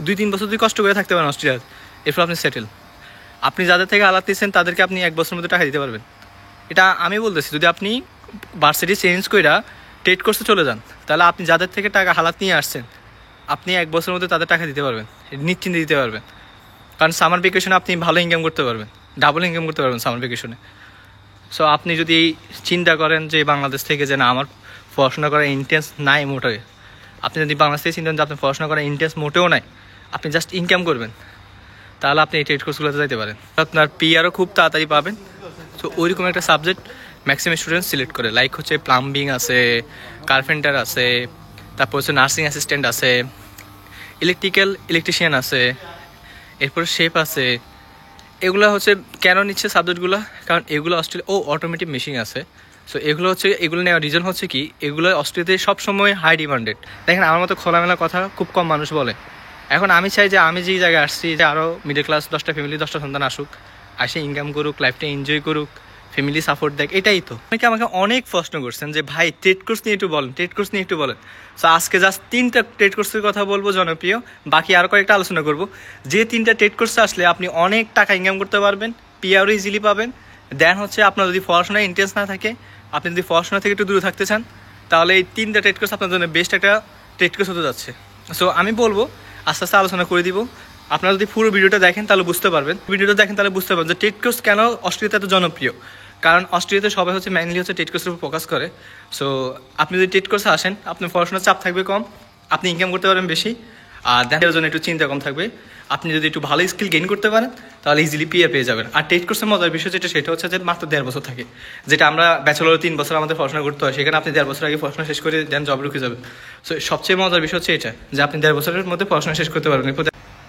2-3 বছর যদি কষ্ট করে থাকতে পারেন অস্ট্রেলিয়ার, এরপর আপনি সেটেল। আপনি যাদের থেকে আলাদা দিচ্ছেন তাদেরকে আপনি 1 বছরের মধ্যে টাকা দিতে পারবেন। এটা আমি বলতেছি, যদি আপনি ভার্সিটি চেঞ্জ কইরা ট্রেড কোর্সে চলে যান, তাহলে আপনি যাদের থেকে টাকা হালাত নিয়ে আসছেন আপনি 1 বছরের মধ্যে তাদের টাকা দিতে পারবেন, নিশ্চিন্তে দিতে পারবেন। কারণ সামার ভ্যাকেশনে আপনি ভালো ইনকাম করতে পারবেন, ডাবল ইনকাম করতে পারবেন সামার ভ্যাকেশনে। সো আপনি যদি চিন্তা করেন যে বাংলাদেশ থেকে যে না আমার পড়াশোনা করার ইন্টারেস্ট নাই মোটেও, আপনি যদি বাংলাদেশ থেকে চিন্তা করেন যে আপনার পড়াশোনা করার ইন্টারেস্ট মোটেও নাই, আপনি জাস্ট ইনকাম করবেন, তাহলে আপনি এই ট্রেড কোর্সগুলোতে যাইতে পারেন। আপনার পিআরও খুব তাড়াতাড়ি পাবেন। সো ওইরকম একটা সাবজেক্ট ম্যাক্সিমাম স্টুডেন্ট সিলেক্ট করে, লাইক হচ্ছে প্লাম্বিং আছে, কার্পেন্টার আছে, তারপর হচ্ছে নার্সিং অ্যাসিস্ট্যান্ট আছে, ইলেকট্রিশিয়ান আছে, এরপর শেফ আছে। এগুলো হচ্ছে কেন নিচ্ছে সাবজেক্টগুলো, কারণ এগুলো অস্ট্রেলিয়া অটোমেটিক মেশিন আছে। সো এগুলো হচ্ছে, এগুলো নেওয়ার রিজন হচ্ছে কি, এগুলো অস্ট্রেলিয়াতে সবসময় হাই ডিমান্ডেড। দেখেন আমার মতো খোলামেলা কথা খুব কম মানুষ বলে। এখন আমি চাই যে আমি যেই জায়গায় আসছি, যে আরও মিডল ক্লাস 10টা ফ্যামিলি 10টা সন্তান আসুক, আসে ইনকাম করুক, লাইফটা এনজয় করুক, ফ্যামিলি সাপোর্ট দেখ, এটাই তো। অনেকে আমাকে অনেক প্রশ্ন করছেন যে ভাই ট্রেড কোর্স নিয়ে একটু বলেন, ট্রেড কোর্স নিয়ে একটু বলেন। সো আজকে জাস্ট 3টা ট্রেড কোর্সের কথা বলবো জনপ্রিয়, বাকি আরও কয়েকটা আলোচনা করব। যে 3টা ট্রেড কোর্সে আসলে আপনি অনেক টাকা ইনকাম করতে পারবেন, পিআরও ইজিলি পাবেন। দেন হচ্ছে আপনার যদি পড়াশোনায় ইন্টারেস্ট না থাকে, আপনি যদি পড়াশোনা থেকে একটু দূরে থাকতে চান, তাহলে এই 3টা ট্রেড কোর্স আপনার জন্য বেস্ট একটা ট্রেড কোর্স হতে যাচ্ছে। সো আমি বলবো আস্তে আস্তে আলোচনা করে দিব। আপনারা যদি পুরো ভিডিওটা দেখেন তাহলে বুঝতে পারবেন, যে ট্রেড কোর্স কেন অস্ট্রেলিয়াতে এত জনপ্রিয়। কারণ অস্ট্রেলিয়াতে সবাই হচ্ছে মেইনলি হচ্ছে ট্রেড কোর্সের উপর ফোকাস করে। সো আপনি যদি ট্রেড কোর্সে আসেন, আপনার পড়াশোনার চাপ থাকবে কম, আপনি ইনকাম করতে পারবেন বেশি, আর দেখার জন্য একটু চিন্তা কম থাকবে। আপনি যদি একটু ভালো স্কিল গেইন করতে পারেন তাহলে ইজিলি পিএ পেয়ে যাবেন। আর ট্রেড কোর্সের মজার বিষয় যেটা, সেটা হচ্ছে যে মাত্র 1.5 বছর থাকে। যেটা আমরা ব্যাচেলর 3 বছর আমাদের পড়াশোনা করতে হয়, সেখানে আপনি 1.5 বছর আগে পড়াশোনা শেষ করে দেন জব ঢুকে যাবেন। সো সবচেয়ে মজার বিষয় হচ্ছে এটা, যে আপনি 1.5 বছরের মধ্যে পড়াশোনা শেষ করতে পারবেন।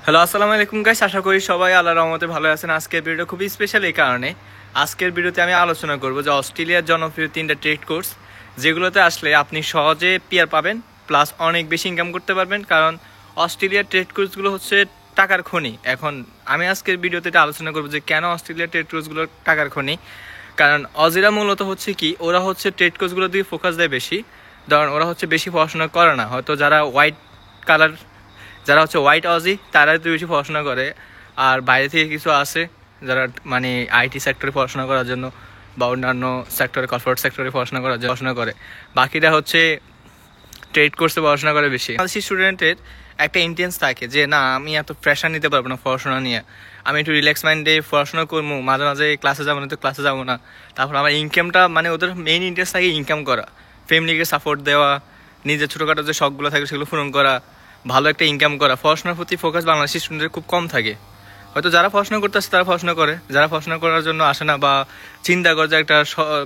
হ্যালো, আসসালামু আলাইকুম গাইস, আশা করি সবাই আল্লাহর রহমতে ভালো আছেন। আজকের ভিডিও খুবই স্পেশাল এই কারণে, আজকের ভিডিওতে আমি আলোচনা করব যে অস্ট্রেলিয়ার জনপ্রিয় 3টা ট্রেড কোর্স, যেগুলোতে আসলে আপনি সহজে পিআর পাবেন, প্লাস অনেক বেশি ইনকাম করতে পারবেন। কারণ অস্ট্রেলিয়ার ট্রেড কোর্সগুলো হচ্ছে টাকার খনি। এখন আমি আজকের ভিডিওতে এটা আলোচনা করবো যে কেন অস্ট্রেলিয়ার ট্রেড কোর্সগুলো টাকার খনি। কারণ অজিরা মূলত হচ্ছে কি, ওরা হচ্ছে ট্রেড কোর্সগুলোর দিকে ফোকাস দেয় বেশি, কারণ ওরা হচ্ছে বেশি পড়াশোনা করে না। হয়তো যারা হোয়াইট অজি তারা একটু বেশি পড়াশোনা করে, আর বাইরে থেকে কিছু আছে যারা মানে আইটি সেক্টরে পড়াশোনা করার জন্য বা অন্যান্য সেক্টরে, কর্পোরেট সেক্টরে পড়াশোনা করার জন্য পড়াশোনা করে। বাকিরা হচ্ছে ট্রেড কোর্সে পড়াশোনা করে বেশি। বাংলাদেশি স্টুডেন্টের একটা ইন্টেন্স থাকে যে না, আমি এত প্রেশার নিতে পারবো না পড়াশোনা নিয়ে, আমি একটু রিল্যাক্স মাইন্ডে পড়াশোনা করবো, মাঝে মাঝে ক্লাসে যাবো না তো ক্লাসে যাবো না। তারপর আমার ইনকামটা, মানে ওদের মেইন ইন্টারেস্ট থাকে ইনকাম করা, ফ্যামিলিকে সাপোর্ট দেওয়া, নিজের ছোটোখাটো যে শখগুলো থাকে সেগুলো পূরণ করা, ভালো একটা ইনকাম করা। পড়াশোনার প্রতি ফোকাস বাংলাদেশি স্টুডেন্টের খুব কম থাকে। হয়তো যারা পড়াশোনা করতে আসে তারা পড়াশোনা করে, যারা পড়াশোনা করার জন্য আসে না বা চিন্তা করে যে একটা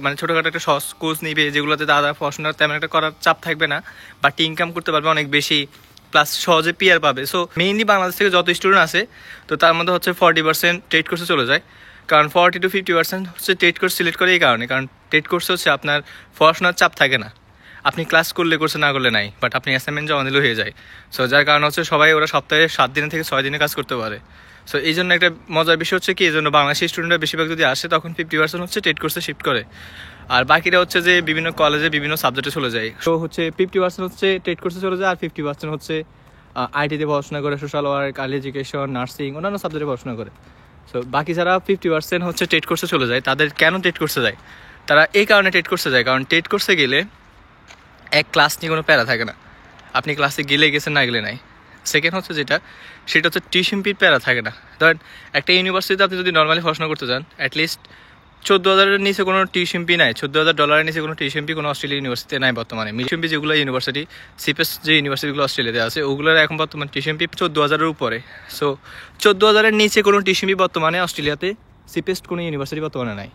মানে ছোটোখাটো একটা সহজ কোর্স নিবে, যেগুলোতে তারা পড়াশোনার তেমন একটা করার চাপ থাকবে না, বাট ইনকাম করতে পারবে অনেক বেশি, প্লাস সহজে পিআর পাবে। সো মেইনলি বাংলাদেশ থেকে যত স্টুডেন্ট আছে, তো তার মধ্যে হচ্ছে 40% ট্রেড কোর্সে চলে যায়। কারণ 40 to 50% হচ্ছে ট্রেড কোর্স সিলেক্ট করে এই কারণে, কারণ ট্রেড কোর্সে হচ্ছে আপনার পড়াশোনার চাপ থাকে না, আপনি ক্লাস করলে করছে, না করলে নাই, বাট আপনি অ্যাসাইনমেন্ট জমা দিলেও হয়ে যায়। সো যার কারণে হচ্ছে সবাই ওরা সপ্তাহে 7 দিন থেকে 6 দিনে কাজ করতে পারে। সো এই জন্য একটা মজার বিষয় হচ্ছে কি, এই জন্য বাংলাদেশি স্টুডেন্টরা বেশিরভাগ যদি আসে তখন 50% হচ্ছে ট্রেড কোর্সে শিফট করে, আর বাকিরা হচ্ছে যে বিভিন্ন কলেজে বিভিন্ন সাবজেক্টে চলে যায়। সো হচ্ছে 50% হচ্ছে ট্রেড কোর্সে চলে যায়, আর 50% হচ্ছে আইটিতে পড়াশোনা করে, social work, early education, nursing, অন্যান্য সাবজেক্টে পড়াশোনা করে। সো বাকি যারা 50% হচ্ছে ট্রেড কোর্সে চলে যায়, তাদের কেন ট্রেড কোর্সে যায়, তারা এই কারণে ট্রেড কোর্সে যায়, কারণ ট্রেড কোর্সে গেলে এক ক্লাস নিয়ে কোনো প্যারা থাকে না, আপনি ক্লাসে গেলে গেছেন, না গেলে নাই। সেকেন্ড হচ্ছে সেটা হচ্ছে টিউশন ফির প্যারা থাকে না। ধরেন একটা ইউনিভার্সিটিতে আপনি যদি নর্মালি পড়াশোনা করতে চান, অ্যাটলিস্ট 14,000-এর নিচে কোনো টিউশন ফি নাই, $14,000 নিচে কোনো টিউশন ফি কোনো অস্ট্রেলিয়া ইউনিভার্সিটিতে নাই বর্তমানে। টিউশন ফি যেগুলো ইউনিভার্সিটি, সিপেস্ট যে ইউনিভার্সিটিগুলো অস্ট্রেলিয়াতে আছে, ওগুলোর এখন বর্তমানে টিউশন ফি 14,000-এর উপরে। সো 14,000-এর নিচে কোনো টিউশন ফি বর্তমানে অস্ট্রেলিয়াতে সিপেস্ট কোনো ইউনিভার্সিটি বর্তমানে নাই।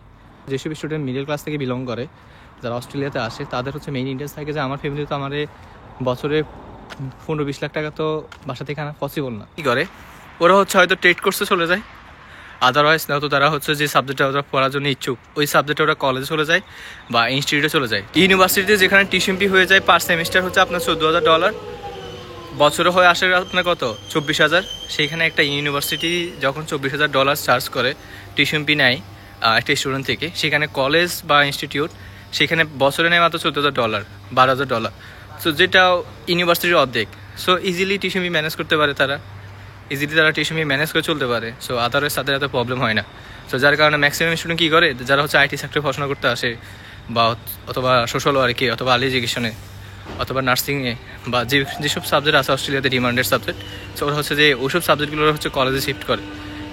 যেসব স্টুডেন্ট মিডল ক্লাস থেকে বিলং করে, যারা অস্ট্রেলিয়াতে আসে, তাদের হচ্ছে মেইন ইন্টারেস্ট থাকে যে আমার ফ্যামিলি তো আমার বছরে 15-20 লাখ টাকা তো বাসা থেকে আনা পসিবল না। কী করে ওরা হচ্ছে হয়তো ট্রেড কোর্সে চলে যায়, আদারওয়াইজ না তো তারা হচ্ছে যে সাবজেক্টটা ওরা পড়ার জন্য ইচ্ছুক, ওই সাবজেক্টে ওরা কলেজে চলে যায় বা ইনস্টিটিউটে চলে যায়। ইউনিভার্সিটিতে যেখানে টিউশন ফি হয়ে যায় পার সেমিস্টার হচ্ছে আপনার $14,000, বছরে হয়ে আসে আপনার কত, 24,000। সেইখানে একটা ইউনিভার্সিটি যখন $24,000 চার্জ করে, টিউশন ফি নেয় একটা স্টুডেন্ট থেকে, সেখানে কলেজ বা ইনস্টিটিউট সেখানে বছরে নেয় মাত্র $14,000, $12,000। সো যেটা ইউনিভার্সিটির অর্ধেক। So easily tuition fee manage করতে পারে তারা। ইজিলি তারা টিউশন ফি ম্যানেজ করে চলতে পারে। সো আদারওয়াইজ তাদের এত প্রবলেম হয় না। সো যার কারণে ম্যাক্সিমাম স্টুডেন্ট কী করে, যারা হচ্ছে আইটি সেক্টরে পড়াশোনা করতে আসে বা অথবা সোশ্যাল ওয়ার্কে অথবা আর্লি এডুকেশনে অথবা নার্সিংয়ে বা যেসব সাবজেক্ট আছে অস্ট্রেলিয়াতে ডিমান্ডেড সাবজেক্ট, সো ওরা হচ্ছে যে ওইসব সাবজেক্টগুলো হচ্ছে কলেজে শিফট করে।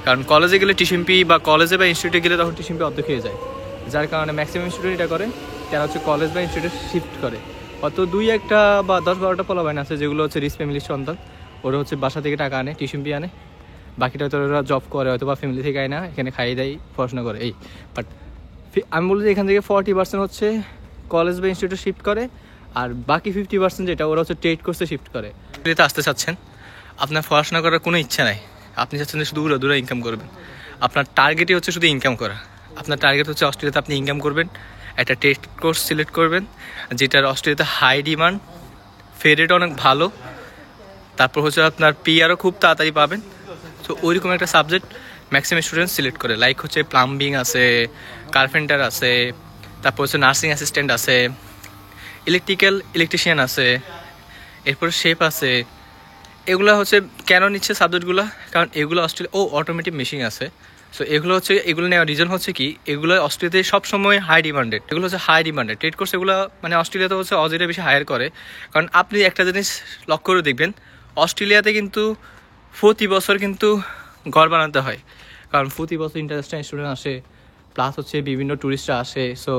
কারণ কলেজে গেলে টিউশন ফি বা কলেজে বা ইনস্টিটিউটে গেলে তখন টিউশন ফি অর্ধেক হয়ে যায়। যার কারণে ম্যাক্সিমাম স্টুডেন্ট এটা করে, তারা হচ্ছে কলেজ বা ইনস্টিটিউটে শিফট করে। অত 2-1টা বা 10-12টা পোলাপাইন আছে যেগুলো হচ্ছে রিচ ফ্যামিলির সন্তান, ওরা হচ্ছে বাসা থেকে টাকা আনে, টিউশন ফি আনে, বাকিটা হয়তো ওরা জব করে হয়তো বা ফ্যামিলি থেকে আয় না, এখানে খাইয়ে দেয়, পড়াশোনা করে। এই বাট আমি বলছি এখান থেকে 40% হচ্ছে কলেজ বা ইনস্টিটিউটে শিফট করে, আর বাকি 50% যেটা ওরা হচ্ছে ট্রেড কোর্সে শিফট করে। আসতে চাচ্ছেন, আপনার পড়াশোনা করার কোনো ইচ্ছা নাই, আপনি চাচ্ছেন যে শুধু দূরে ইনকাম করবেন, আপনার টার্গেটই হচ্ছে শুধু ইনকাম করা। আপনার টার্গেট হচ্ছে অস্ট্রেলিয়াতে আপনি ইনকাম করবেন, একটা ট্রেড কোর্স সিলেক্ট করবেন যেটার অস্ট্রেলিয়াতে হাই ডিমান্ড, ফে রেট অনেক ভালো, তারপর হচ্ছে আপনার পিআরও খুব তাড়াতাড়ি পাবেন। তো ওইরকম একটা সাবজেক্ট ম্যাক্সিমাম স্টুডেন্ট সিলেক্ট করে, লাইক হচ্ছে প্লাম্বিং আছে, কার্পেন্টার আছে, তারপর হচ্ছে নার্সিং অ্যাসিস্ট্যান্ট আছে, ইলেকট্রিশিয়ান আছে, এরপর শেফ আছে। এগুলো হচ্ছে কেন নিচ্ছে সাবজেক্টগুলো, কারণ এগুলো অস্ট্রেলিয়া অটোমেটিক মেশিন আছে। সো এগুলো হচ্ছে, এগুলো নেওয়ার রিজন হচ্ছে কি, এগুলো অস্ট্রেলিয়াতে সবসময় হাই ডিমান্ডেড, এগুলো হচ্ছে হাই ডিমান্ডেড ট্রেড কোর্স। এগুলো মানে অস্ট্রেলিয়াতে হচ্ছে অজিটা বেশি হায়ার করে। কারণ আপনি একটা জিনিস লক্ষ্য করে দেখবেন, অস্ট্রেলিয়াতে কিন্তু প্রতি বছর কিন্তু ঘর বানাতে হয়, কারণ প্রতি বছর ইন্টারন্যাশনাল স্টুডেন্ট আসে, প্লাস হচ্ছে বিভিন্ন ট্যুরিস্টরা আসে। সো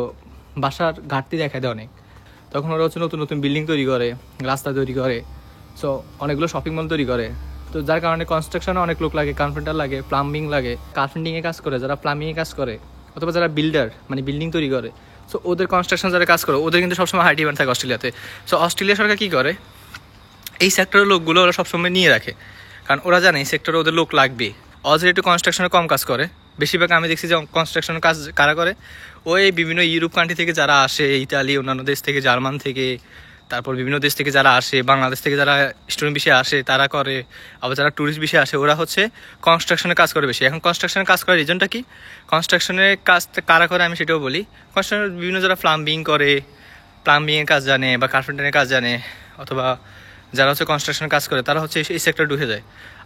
বাসার ঘাটতি দেখা দেয় অনেক, তখন ওরা হচ্ছে নতুন নতুন বিল্ডিং তৈরি করে, রাস্তা তৈরি করে, সো অনেকগুলো শপিং মল তৈরি করে। তো যার কারণে কনস্ট্রাকশনে অনেক লোক লাগে, কার্পেন্টার লাগে, প্লাম্বিং লাগে, কার্পেন্টিংয়ে কাজ করে যারা, প্লাম্বিংয়ে কাজ করে, অথবা যারা বিল্ডার মানে বিল্ডিং তৈরি করে। সো ওদের কনস্ট্রাকশন যারা কাজ করে ওদের কিন্তু সবসময় হাই ডিমান্ড থাকে অস্ট্রেলিয়াতে। সো অস্ট্রেলিয়া সরকার কী করে, এই সেক্টরের লোকগুলো ওরা সবসময় নিয়ে রাখে, কারণ ওরা জানে এই সেক্টরে ওদের লোক লাগবে। অজের একটু কনস্ট্রাকশনে কম কাজ করে, বেশিরভাগ আমি দেখছি যে কনস্ট্রাকশনের কাজ কারা করে, ওই বিভিন্ন ইউরোপ কান্ট্রি থেকে যারা আসে, ইতালি, অন্যান্য দেশ থেকে, জার্মান থেকে, তারপর বিভিন্ন দেশ থেকে যারা আসে, বাংলাদেশ থেকে যারা স্টুডেন্ট বিষয়ে আসে তারা করে, আবার যারা ট্যুরিস্ট বিষয়ে আসে ওরা হচ্ছে কনস্ট্রাকশনের কাজ করে বেশি। এখন কনস্ট্রাকশনের কাজ করার রিজনটা কি, কনস্ট্রাকশনের কাজ কারা করে আমি সেটাও বলি। কনস্ট্রাকশনের বিভিন্ন যারা প্লাম্বিং করে, প্লাম্বিংয়ের কাজ জানে বা কার্পেন্টারের কাজ জানে, অথবা যারা হচ্ছে কনস্ট্রাকশনের কাজ করে তারা হচ্ছে এই সেক্টরে ঢুকে যায়।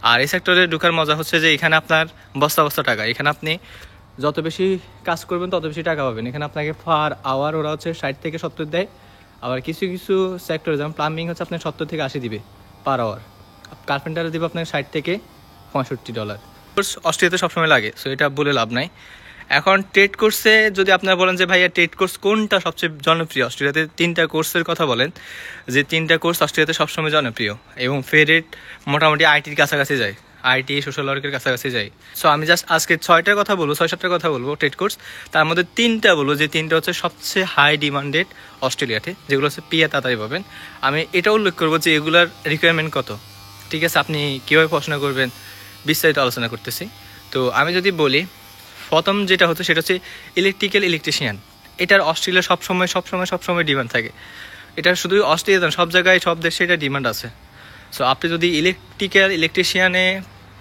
আর এই সেক্টরে ঢুকার মজা হচ্ছে যে এখানে আপনার বস্তা বস্তা টাকা, এখানে আপনি যত বেশি কাজ করবেন তত বেশি টাকা পাবেন। এখানে আপনাকে পার আওয়ার ওরা হচ্ছে 60 থেকে 70 দেয়, আবার কিছু কিছু সেক্টরে যেমন প্লাম্বিং হচ্ছে আপনার 70 থেকে 80 দিবে পার আওয়ার, কার্পেন্টারে দিবে আপনার 60 থেকে $65। অস্ট্রেলিয়াতে সবসময় লাগে, সো এটা বলে লাভ নাই। এখন ট্রেড কোর্সে যদি আপনারা বলেন যে ভাইয়া ট্রেড কোর্স কোনটা সবচেয়ে জনপ্রিয়, অস্ট্রেলিয়াতে 3টা কোর্সের কথা বলেন, যে 3টা কোর্স অস্ট্রেলিয়াতে সবসময় জনপ্রিয় এবং ফে রেট মোটামুটি আইটির কাছাকাছি যায়, আইটি সোশ্যাল ওয়ার্কের কাছাকাছি যায়। সো আমি জাস্ট আজকে 6টার কথা বলবো, 6-7টার কথা বলবো ট্রেড কোর্স, তার মধ্যে 3টা বলবো যে 3টা হচ্ছে সবচেয়ে হাই ডিমান্ডেড অস্ট্রেলিয়াতে, যেগুলো হচ্ছে পিয়া তাড়াতাড়ি পাবেন। আমি এটা উল্লেখ করবো যে এগুলার রিকোয়ারমেন্ট কত, ঠিক আছে, আপনি কীভাবে পড়াশোনা করবেন বিস্তারিত আলোচনা করতেছি। তো আমি যদি বলি, প্রথম যেটা হচ্ছে সেটা হচ্ছে ইলেকট্রিশিয়ান। এটার অস্ট্রেলিয়া সবসময় ডিমান্ড থাকে। এটা শুধু অস্ট্রেলিয়া, সব জায়গায় সব দেশে এটা ডিমান্ড আছে। সো আপনি যদি ইলেকট্রিশিয়ানে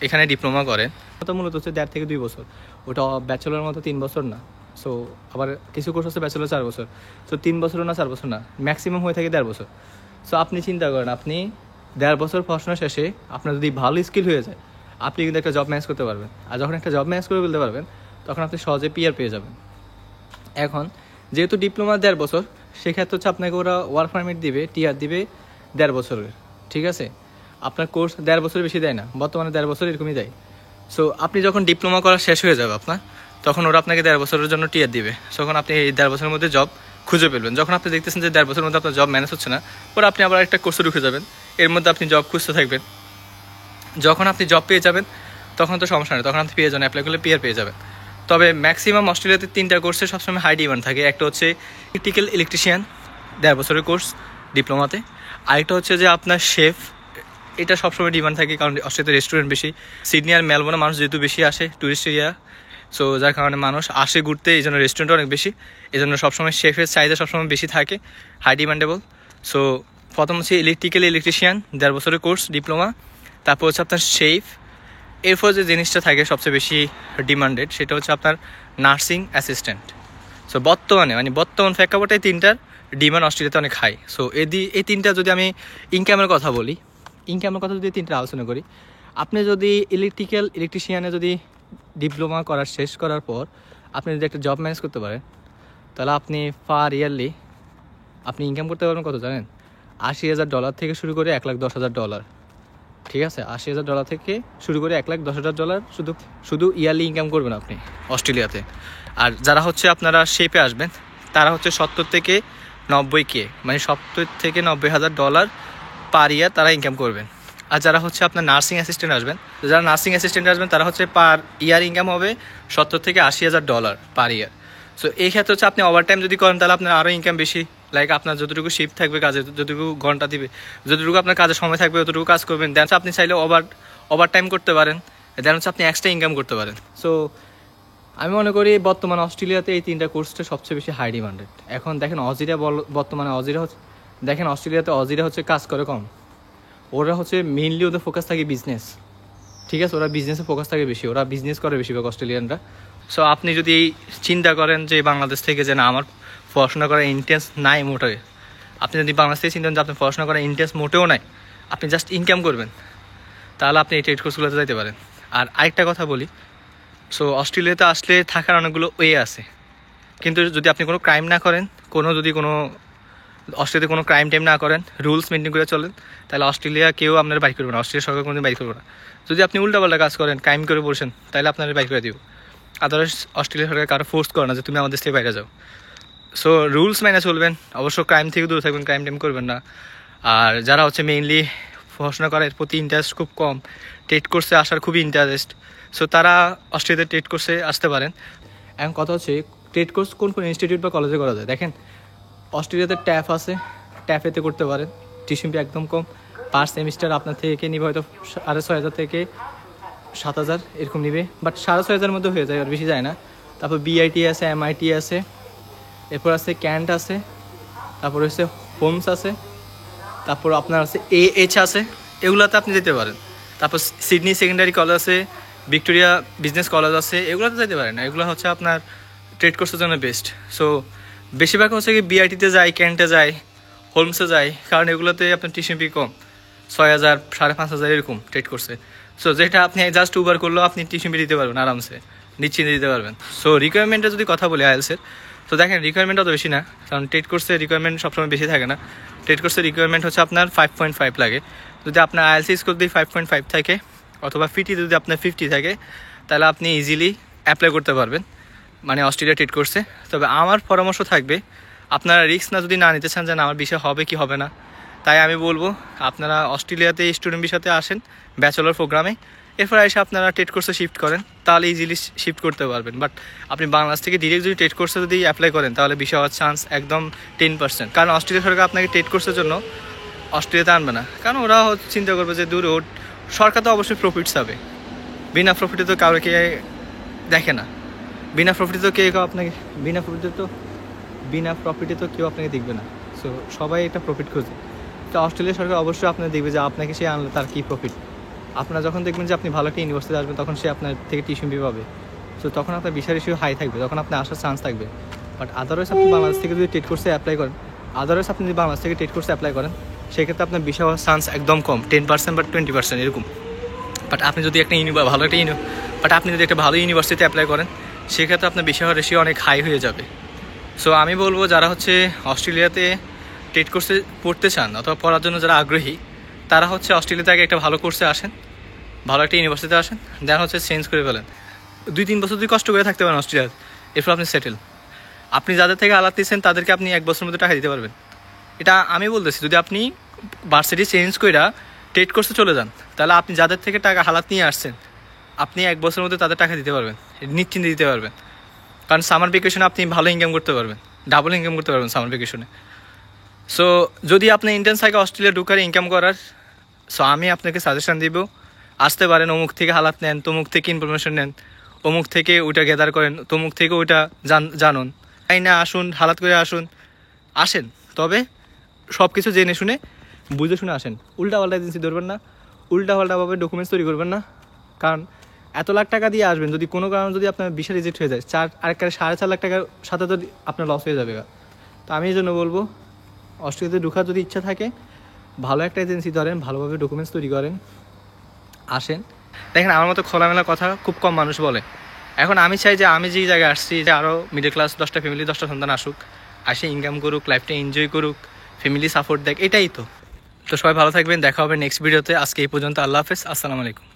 এখানে ডিপ্লোমা করেন, তো মূলত হচ্ছে 1.5 থেকে 2 বছর, ওটা ব্যাচেলর মতো 3 বছর না। সো আবার কিছু কোর্স হচ্ছে ব্যাচেলর 4 বছর, সো 3 বছরও না 4 বছর না, ম্যাক্সিমাম হয়ে থাকে 1.5 বছর। সো আপনি চিন্তা করেন, আপনি 1.5 বছর পড়াশোনা শেষে আপনার যদি ভালো স্কিল হয়ে যায়, আপনি কিন্তু একটা জব ম্যানেজ করতে পারবেন। আর যখন একটা জব ম্যানেজ করে ফেলতে পারবেন, তখন আপনি সহজে পিআর পেয়ে যাবেন। এখন যেহেতু ডিপ্লোমা 1.5 বছর, সেক্ষেত্রে হচ্ছে আপনাকে ওরা ওয়ার্ক পারমিট দিবে, টিআর দিবে 1.5 বছরের, ঠিক আছে। আপনার কোর্স 1.5 বছরের বেশি দেয় না, বর্তমানে 1.5 বছর এরকমই দেয়। সো আপনি যখন ডিপ্লোমা করা শেষ হয়ে যাবে আপনার, তখন ওরা আপনাকে 1.5 বছরের জন্য টিআর দিবে। তখন আপনি এই 1.5 বছরের মধ্যে জব খুঁজে ফেলবেন। যখন আপনি দেখতেছেন যে 1.5 বছরের মধ্যে আপনার জব ম্যানেজ হচ্ছে না, পরে আপনি আবার একটা কোর্সে ঢুকে যাবেন, এর মধ্যে আপনি জব খুঁজতে থাকবেন। যখন আপনি জব পেয়ে যাবেন তখন তো সমস্যা নেই, তখন আপনি পেয়ে যাবেন, অ্যাপ্লাই করলে পিআর পেয়ে যাবেন। তবে ম্যাক্সিমাম অস্ট্রেলিয়াতে 3টা কোর্সে সবসময় হাই ডিমান্ড থাকে। একটা হচ্ছে ইলেকট্রিশিয়ান 1.5 বছরের কোর্স ডিপ্লোমাতে, আরেকটা হচ্ছে যে আপনার শেফ, এটা সবসময় ডিমান্ড থাকে, কারণ অস্ট্রেলিয়াতে রেস্টুরেন্ট বেশি, সিডনি আর মেলবোর্নে মানুষ যেহেতু বেশি আসে, টুরিস্ট এরিয়া, সো যার কারণে মানুষ আসে ঘুরতে, এই জন্য রেস্টুরেন্ট অনেক বেশি, এই জন্য সবসময় শেফের চাহিদা সবসময় বেশি থাকে, হাই ডিমান্ডেবল। সো প্রথম হচ্ছে ইলেকট্রিশিয়ান 1.5 বছরের কোর্স ডিপ্লোমা, তারপর হচ্ছে আপনার শেফ। এরপর যে জিনিসটা থাকে সবচেয়ে বেশি ডিমান্ডেড, সেটা হচ্ছে আপনার নার্সিং অ্যাসিস্ট্যান্ট। সো বর্তমান প্রেক্ষাপটে 3টার ডিমান্ড অস্ট্রেলিয়াতে অনেক হাই। সো এই 3টা যদি আমি ইনকামের কথা বলি, ইনকামের কথা যদি 3টা আলোচনা করি, আপনি যদি ইলেকট্রিশিয়ানে যদি ডিপ্লোমা শেষ করার পর আপনি যদি একটা জব ম্যানেজ করতে পারেন, তাহলে আপনি পার ইয়ারলি আপনি ইনকাম করতে পারবেন কত জানেন? $80,000 থেকে শুরু করে $1,10,000। ঠিক আছে, $80,000 থেকে শুরু করে $1,10,000 শুধু ইয়ারলি ইনকাম করবেন আপনি অস্ট্রেলিয়াতে। আর যারা হচ্ছে আপনারা শেপে আসবেন, তারা হচ্ছে 70 থেকে 90K, মানে $70,000 থেকে $90,000 পার ইয়ার তারা ইনকাম করবেন। আর যারা হচ্ছে আপনার নার্সিং অ্যাসিস্ট্যান্ট আসবেন, তারা হচ্ছে পার ইয়ার ইনকাম হবে $70,000 থেকে $80,000 পার ইয়ার। সো এই ক্ষেত্রে হচ্ছে আপনি ওভারটাইম যদি করেন, তাহলে আপনার আরও ইনকাম বেশি। লাইক আপনার যতটুকু শিফট থাকবে কাজে, যতটুকু ঘন্টা দিবে, যতটুকু আপনার কাজের সময় থাকবে, ততটুকু কাজ করবেন। দেন আপনি চাইলে ওভারটাইম করতে পারেন, দেন হচ্ছে আপনি এক্সট্রা ইনকাম করতে পারেন। সো আমি মনে করি বর্তমানে অস্ট্রেলিয়াতে এই 3টা কোর্সটা সবচেয়ে বেশি হাই ডিমান্ডেড। এখন দেখেন বর্তমানে অস্ট্রেলিয়াতে অজিরা হচ্ছে কাজ করে কম। ওরা হচ্ছে মেইনলি ওদের ফোকাস থাকে বিজনেস। ঠিক আছে, ওরা বিজনেসে ফোকাস থাকে বেশি, ওরা বিজনেস করে বেশিরভাগ অস্ট্রেলিয়ানরা। সো আপনি যদি চিন্তা করেন যে বাংলাদেশ থেকে যে না আমার পড়াশোনা করার ইন্টারেস্ট নাই মোটেও, আপনি যদি বাংলাদেশ থেকে চিন্তা করেন যে আপনার পড়াশোনা করার ইন্টারেস্ট মোটেও নাই, আপনি জাস্ট ইনকাম করবেন, তাহলে আপনি এই ট্রেড কোর্সগুলোতে যাইতে পারেন। আর আরেকটা কথা বলি, সো অস্ট্রেলিয়াতে আসলে থাকার অনেকগুলো ওয়ে আছে, কিন্তু যদি আপনি কোনো ক্রাইম না করেন, অস্ট্রেলিয়াতে কোনো ক্রাইম টাইম না করেন, রুলস মেনটেন করে চলেন, তাহলে অস্ট্রেলিয়া কেউ আপনার বাইর করবে না, অস্ট্রেলিয়া সরকার কোনোদিন বাইর করবে না। যদি আপনি উল্টাপাল্টা কাজ করেন, ক্রাইম করে বসেন, তাহলে আপনার বাইর করে দিব। আদারওয়াইজ অস্ট্রেলিয়া সরকার কারো ফোর্স করে না যে তুমি আমাদের থেকে বাইরে যাও। সো রুলস মেনে চলবেন, অবশ্য ক্রাইম থেকে দূরে থাকবেন, ক্রাইম টাইম করবেন না। আর যারা হচ্ছে মেইনলি পড়াশোনা করার প্রতি ইন্টারেস্ট খুব কম, ট্রেড কোর্সে আসার খুবই ইন্টারেস্ট, সো তারা অস্ট্রেলিয়াতে ট্রেড কোর্সে আসতে পারেন। এখন কথা হচ্ছে ট্রেড কোর্স কোন ইনস্টিটিউট বা কলেজে করা যায়। দেখেন অস্ট্রেলিয়াতে ট্যাফ আছে, ট্যাফেতে করতে পারেন, টিউশন ফি একদম কম। পার সেমিস্টার আপনার থেকে নিবে হয়তো 6,500 থেকে 7,000 এরকম নিবে, বাট 6,500 মধ্যে হয়ে যায়, আর বেশি যায় না। তারপর বিআইটি আছে, এমআইটি আছে, এরপর আছে ক্যান্ট আছে, তারপর হচ্ছে হোমস আছে, তারপর আপনার আছে AH আছে, এগুলোতে আপনি যেতে পারেন। তারপর সিডনি সেকেন্ডারি কলেজ আছে, ভিক্টোরিয়া বিজনেস কলেজ আছে, এগুলোতে যেতে পারেন না। এগুলো হচ্ছে আপনার ট্রেড কোর্সের জন্য বেস্ট। সো বেশিরভাগ হচ্ছে কি বিআইটিতে যায়, ক্যান্টে যায়, হোমসে যায়, কারণ এগুলোতে আপনার টিউশন ফি কম, 6,000 5,500 এরকম ট্রেড কোর্সে। সো যেটা আপনি জাস্ট উবার করলেও আপনি টিউশন ফি দিতে পারবেন আরামসে, নিশ্চিন্তে দিতে পারবেন। সো রিকোয়ারমেন্টের যদি কথা বলি আইএলসের, তো দেখেন রিকোয়ারমেন্ট অত বেশি না, কারণ ট্রেড কোর্সের রিকোয়ারমেন্ট সবসময় বেশি থাকে না। ট্রেড কোর্সের রিকোয়ারমেন্ট হচ্ছে আপনার 5.5 লাগে। যদি আপনার আইএলসি স্কোর যদি 5.5 থাকে, অথবা ফিটি যদি আপনার 50 থাকে, তাহলে আপনি ইজিলি অ্যাপ্লাই করতে পারবেন মানে অস্ট্রেলিয়া ট্রেড কোর্সে। তবে আমার পরামর্শ থাকবে, আপনারা রিস্ক নিতে নিতে চান যে আমার বিষয় হবে কি হবে না, তাই আমি বলবো আপনারা অস্ট্রেলিয়াতে স্টুডেন্ট বিষয়তে আসেন ব্যাচেলর প্রোগ্রামে, এরপর এসে আপনারা ট্রেড কোর্সে শিফট করেন, তাহলে ইজিলি শিফট করতে পারবেন। বাট আপনি বাংলাদেশ থেকে ডিরেক্ট যদি ট্রেড কোর্সে যদি অ্যাপ্লাই করেন, তাহলে বিষয় হওয়ার চান্স একদম 10%, কারণ অস্ট্রেলিয়া সরকার আপনাকে ট্রেড কোর্সের জন্য অস্ট্রেলিয়াতে আনবে না, কারণ ওরা চিন্তা করবে যে দূর সরকার তো অবশ্যই প্রফিট চাবে, বিনা প্রফিটে তো কাউকে দেখে না, বিনা প্রফিটে তো কেউ আপনাকে বিনা প্রফিটে তো কেউ আপনাকে দেখবে না। সো সবাই একটা প্রফিট খোঁজে, তো অস্ট্রেলিয়া সরকার অবশ্যই আপনার দেখবে যে আপনাকে সে আনলে তার কী প্রফিট। আপনারা যখন দেখবেন যে আপনি ভালো একটা ইউনিভার্সিটিতে আসবেন, তখন সে আপনার থেকে টিউশন ফি পাবে, সো তখন আপনার বিষয় রেশিও হাই থাকবে, তখন আপনি আসার চান্স থাকবে। বাট আদারওয়াইজ আপনি বাংলাদেশ থেকে যদি ট্রেড কোর্সে অ্যাপ্লাই করেন, সেক্ষেত্রে আপনার বিষয় হওয়ার চান্স একদম কম, 10% বা 20% এরকম। বাট আপনি যদি একটা ভালো ইউনিভার্সিটিতে অ্যাপ্লাই করেন, সেক্ষেত্রে আপনার বিষয় হওয়ার রেশিও অনেক হাই হয়ে যাবে। সো আমি বলবো যারা হচ্ছে অস্ট্রেলিয়াতে ট্রেড কোর্সে পড়তে চান অথবা পড়ার জন্য যারা আগ্রহী, তারা হচ্ছে অস্ট্রেলিয়াতে আগে একটা ভালো কোর্সে আসেন, ভালো একটা ইউনিভার্সিটিতে আসেন, দেন হচ্ছে চেঞ্জ করে ফেলেন। 2-3 বছর যদি কষ্ট করে থাকতে পারেন অস্ট্রেলিয়াতে, এরপর আপনি সেটেল। আপনি যাদের থেকে আলাদা দিচ্ছেন তাদেরকে আপনি 1 বছরের মধ্যে টাকা দিতে পারবেন। এটা আমি বলতেছি, যদি আপনি ভার্সিটি চেঞ্জ করে ট্রেড কোর্সে চলে যান, তাহলে আপনি যাদের থেকে টাকা হালাত নিয়ে আসছেন, আপনি 1 বছরের মধ্যে তাদের টাকা দিতে পারবেন, নিশ্চিন্তে দিতে পারবেন। কারণ সামার ভ্যাকেশনে আপনি ভালো ইনকাম করতে পারবেন, ডাবল ইনকাম করতে পারবেন সামার ভ্যাকেশনে। সো যদি আপনি ইন্টেন্স থাকে অস্ট্রেলিয়া ঢুকার ইনকাম করার, সো আমি আপনাকে সাজেশন দিব, আসতে পারেন, অমুক থেকে হালাত নেন, তমুক থেকে ইনফরমেশন নেন, অমুক থেকে ওইটা গ্যাদার করেন, তমুক থেকে ওইটা জানুন, তাই না আসুন, হালাত করে আসেন, তবে সব কিছু জেনে শুনে বুঝে শুনে আসেন। উল্টাপাল্টা এজেন্সি ধরবেন না, উল্টাপাল্টাভাবে ডকুমেন্টস তৈরি করবেন না, কারণ এত লাখ টাকা দিয়ে আসবেন, যদি কোনো কারণে যদি আপনার ভিসা রিজেক্ট হয়ে যায়, 4.5 লাখ টাকার সাথে তো আপনার লস হয়ে যাবে। তো আমি এই জন্য বলবো, অস্ট্রেলিয়াতে ঢোকার যদি ইচ্ছা থাকে, ভালো একটা এজেন্সি ধরেন, ভালোভাবে ডকুমেন্টস তৈরি করেন, আসেন। দেখেন আমার মতো খোলামেলা কথা খুব কম মানুষ বলে। এখন আমি চাই যে আমি যেই জায়গায় আসছি যে আরও মিডল ক্লাস 10টা ফ্যামিলি 10টা সন্তান আসুক, আসে ইনকাম করুক, লাইফটা এনজয় করুক, ফ্যামিলি সাপোর্ট দেখ, এটাই তো। তো সবাই ভালো থাকবেন, দেখা হবে নেক্সট ভিডিওতে। আজকে এই পর্যন্ত, আল্লাহ হাফেজ, আসসালামু আলাইকুম।